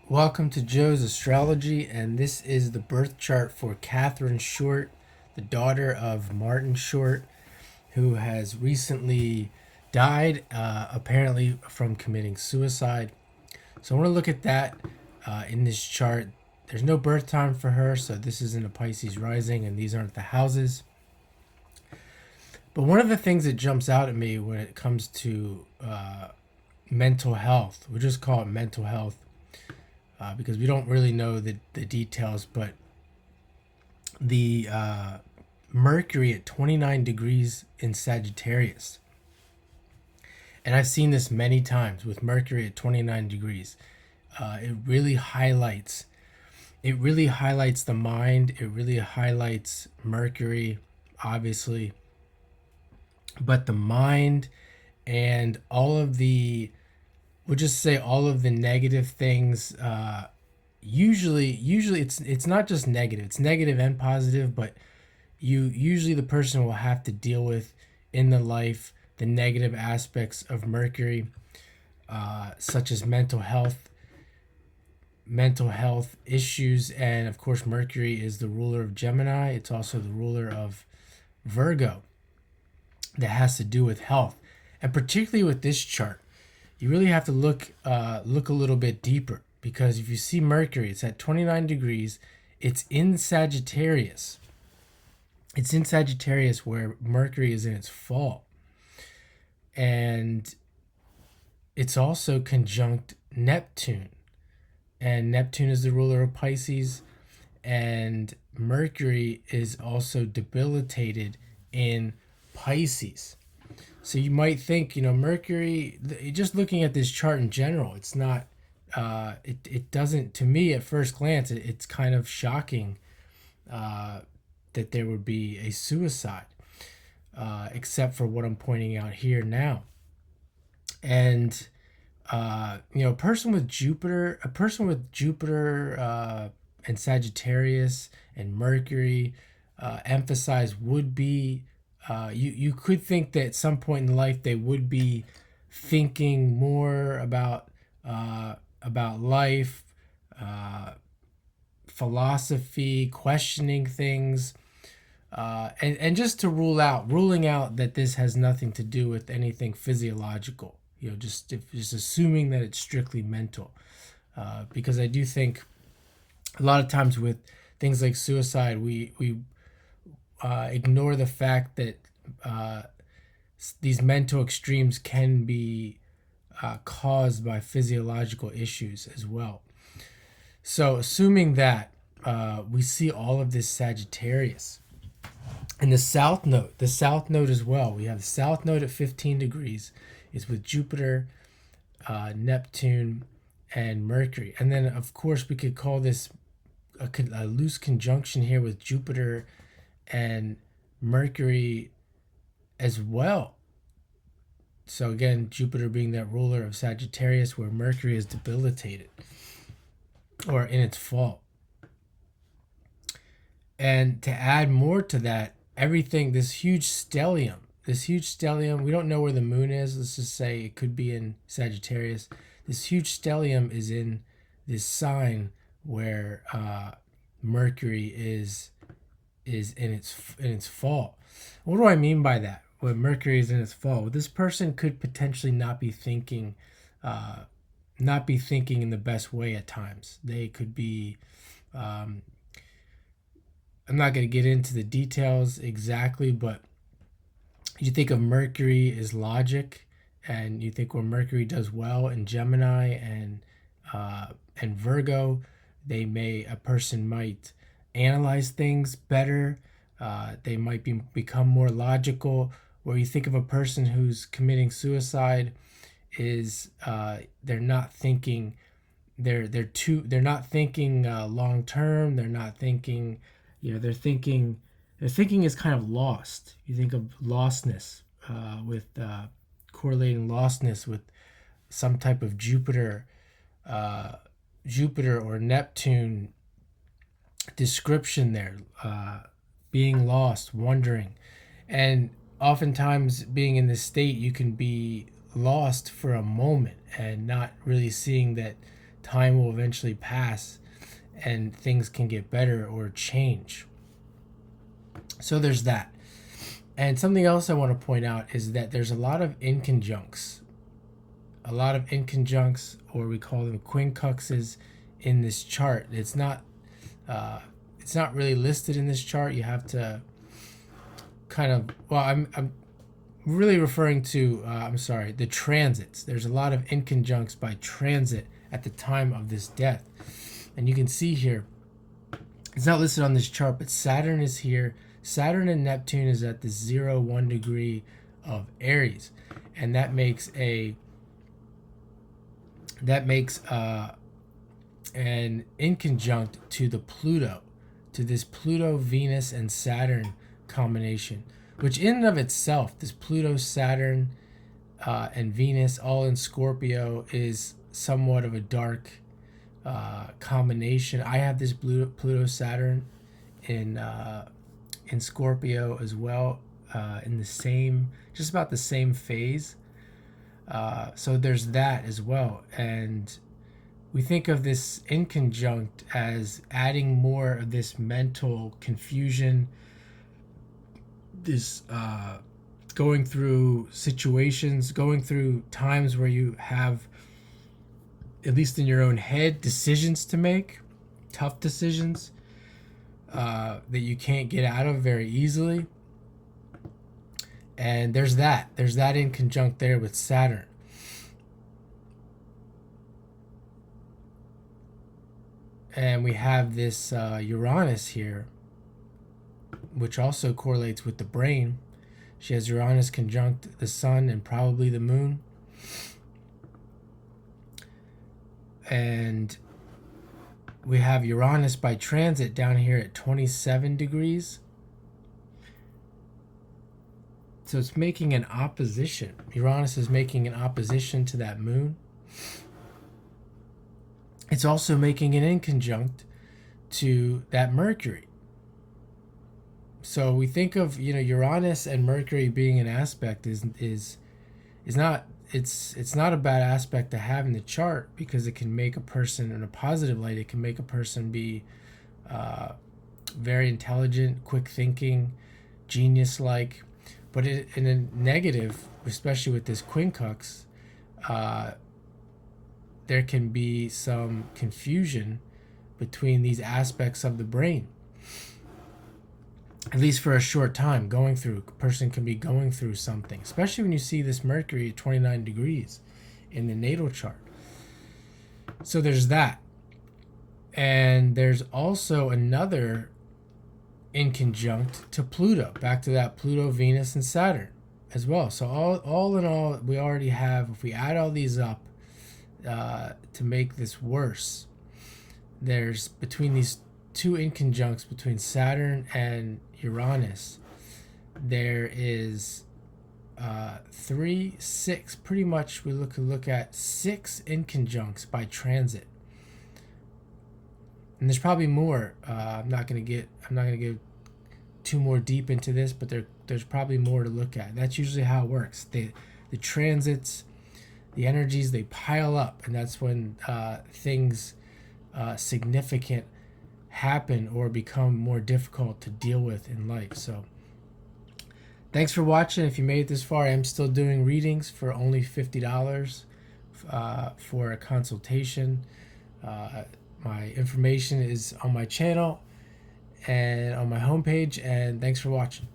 Welcome to Joe's Astrology, and this is the birth chart for Katherine Short, the daughter of Martin Short, who has recently died, apparently from committing suicide. So I want to look at that in this chart. There's no birth time for her, so this isn't a Pisces rising, and these aren't the houses. But one of the things that jumps out at me when it comes to mental health, we'll just call it mental health, because we don't really know the details, but the Mercury at 29 degrees in Sagittarius. And I've seen this many times with Mercury at 29 degrees. It really highlights the mind. It really highlights Mercury, obviously, but the mind and all of the, we'll just say all of the negative things. Usually it's not just negative. It's negative and positive, but usually the person will have to deal with in the life the negative aspects of Mercury, such as mental health issues, and of course Mercury is the ruler of Gemini. It's also the ruler of Virgo. That has to do with health, and particularly with this chart, you really have to look a little bit deeper, because if you see Mercury, it's at 29 degrees. It's in Sagittarius. It's in Sagittarius where Mercury is in its fall. And it's also conjunct Neptune. And Neptune is the ruler of Pisces. And Mercury is also debilitated in Pisces. So you might think, Mercury, just looking at this chart in general, it's not, it doesn't, to me at first glance, it's kind of shocking that there would be a suicide, except for what I'm pointing out here now. And, a person with Jupiter and Sagittarius and Mercury emphasize would be, you could think that at some point in life they would be thinking more about life, philosophy, questioning things, and just to ruling out that this has nothing to do with anything physiological. Just assuming that it's strictly mental, because I do think a lot of times with things like suicide, we ignore the fact that these mental extremes can be caused by physiological issues as well. So assuming that, we see all of this Sagittarius. And the South Node as well. We have the South Node at 15 degrees. It's with Jupiter, Neptune, and Mercury. And then, of course, we could call this a loose conjunction here with Jupiter and Mercury as well. So again, Jupiter being that ruler of Sagittarius, where Mercury is debilitated or in its fall. And to add more to that, everything, this huge stellium, we don't know where the moon is. Let's just say it could be in Sagittarius. This huge stellium is in this sign where Mercury is in its fall. What do I mean by that? When Mercury is in its fall, well, this person could potentially not be thinking in the best way at times. They could be. I'm not going to get into the details exactly, but you think of Mercury as logic, and you think when Mercury does well in Gemini and Virgo, a person might analyze things better. They might become more logical. Where you think of a person who's committing suicide is they're not thinking they're not thinking long term. They're not thinking, their thinking is kind of lost. You think of lostness, with correlating lostness with some type of Jupiter or Neptune description there, being lost, wondering. And oftentimes being in this state, you can be lost for a moment and not really seeing that time will eventually pass and things can get better or change. So there's that. And something else I want to point out is that there's a lot of inconjuncts. A lot of inconjuncts, or we call them quincunxes, in this chart. It's not really listed in this chart. You have to kind of, well, I'm really referring to, the transits. There's a lot of inconjuncts by transit at the time of this death. And you can see here, it's not listed on this chart, but Saturn is here. Saturn and Neptune is at the 0-1 degree of Aries. And that makes an inconjunct to the Pluto, to this Pluto, Venus, and Saturn combination, which in and of itself, this Pluto, Saturn, and Venus, all in Scorpio, is somewhat of a dark combination. I have this Pluto, Saturn in Scorpio as well, in the same, just about the same phase. So there's that as well. And we think of this inconjunct as adding more of this mental confusion, this going through situations, going through times where you have, at least in your own head, decisions to make, tough decisions that you can't get out of very easily. And there's that inconjunct there with Saturn. And we have this Uranus here, which also correlates with the brain. She has Uranus conjunct the sun and probably the moon. And we have Uranus by transit down here at 27 degrees. So it's making an opposition. Uranus is making an opposition to that moon. It's also making an inconjunct to that Mercury. So we think of, Uranus and Mercury being an aspect is not, it's not a bad aspect to have in the chart, because it can make a person, in a positive light, it can make a person be very intelligent, quick thinking, genius-like. But in a negative, especially with this quincunx, there can be some confusion between these aspects of the brain. At least for a short time, a person can be going through something, especially when you see this Mercury at 29 degrees in the natal chart. So there's that. And there's also another inconjunct to Pluto, back to that Pluto, Venus, and Saturn as well. So all in all, we already have, if we add all these up to make this worse, there's, between these two inconjuncts between Saturn and Uranus, there is 3, 6, pretty much we look at 6 inconjuncts by transit. And there's probably more. I'm not gonna go too more deep into this, but there's probably more to look at. That's usually how it works. The transits, the energies, they pile up, and that's when things significant happen or become more difficult to deal with in life. So thanks for watching. If you made it this far, I'm still doing readings for only $50 for a consultation. My information is on my channel and on my homepage, and thanks for watching.